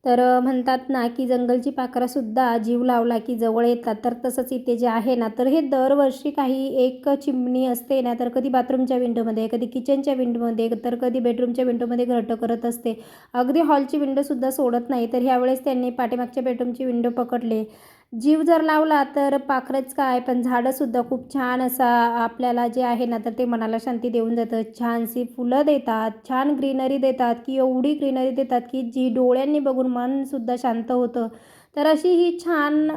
तर म्हणतात ना, की जंगलची पाखरंसुद्धा जीव लावला की जवळ येतात. तर तसंच इथे जे आहे ना, तर हे दरवर्षी काही एक चिमणी असते ना, तर कधी बाथरूमच्या विंडोमध्ये, कधी किचनच्या विंडोमध्ये, तर कधी बेडरूमच्या विंडोमध्ये घरटं करत असते. अगदी हॉलची विंडोसुद्धा सोडत नाही. तर ह्यावेळेस त्यांनी पाठीमागच्या बेडरूमची विंडो पकडले. जीव जर लावला तर पाखरंच काय, पण झाडंसुद्धा खूप छान असा आपल्याला जे आहे ना, तर ते मनाला शांती देऊन जातं. छानशी फुलं देतात, छान ग्रीनरी देतात, की एवढी ग्रीनरी देतात, की जी डोळ्यांनी बघून मनसुद्धा शांत होतं. तर अशी ही छान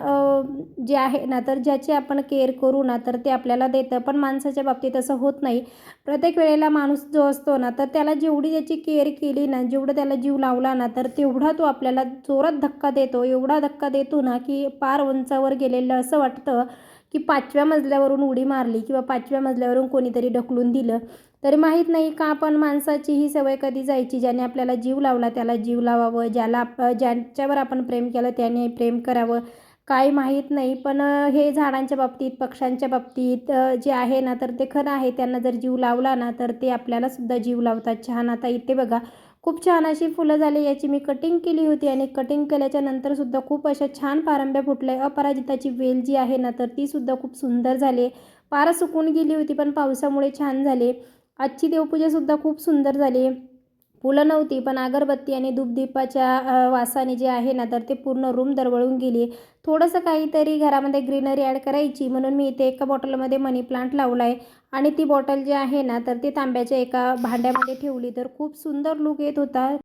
जी आहे ना, तर ज्याची आपण केअर करू ना, तर ते आपल्याला देतं. पण माणसाच्या बाबतीत असं होत नाही. प्रत्येक वेळेला माणूस जो असतो ना, तर त्याला जेवढी त्याची केअर केली ना, जेवढं त्याला जीव लावला ना, तर तेवढा तो आपल्याला जोरात धक्का देतो. एवढा धक्का देतो ना, की पार उंचावर गेलेलं असं वाटतं, की 5व्या मजल्यावरून उडी मारली किंवा 5व्या मजल्यावरून कोणीतरी ढकलून दिलं. तरी माहीत नाही का आपण माणसाची ही सवय कधी जायची. ज्याने आपल्याला जीव लावला त्याला जीव लावावं, ज्यांच्यावर आपण प्रेम केलं त्याने प्रेम करावं. काही माहीत नाही. पण हे झाडांच्या बाबतीत, पक्ष्यांच्या बाबतीत जे आहे ना, तर ते खरं आहे. त्यांना जर जीव लावला ना, तर ते आपल्यालासुद्धा जीव लावतात. छान आता इथे बघा, खूप छान अशी फुलं झाली. याची मी कटिंग केली होती आणि कटिंग केल्याच्या नंतरसुद्धा खूप अशा छान पारंब्या फुटल्या. अपराजिताची वेल जी आहे ना, तर तीसुद्धा खूप सुंदर झाली. पार सुकून गेली होती, पण पावसामुळे छान झाली. आजची देवपूजासुद्धा खूप सुंदर झाली. फुलं नव्हती, पण अगरबत्ती आणि धूपदीपाच्या वासाने जे आहे ना, तर ते पूर्ण रूम दरवळून गेली. थोडंसं काहीतरी घरामध्ये ग्रीनरी ॲड करायची म्हणून मी इथे एका बॉटलमध्ये मनी प्लांट लावला आहे आणि ती बॉटल जी आहे ना, तर ती तांब्याच्या एका भांड्यामध्ये ठेवली. तर खूप सुंदर लूक येत होता.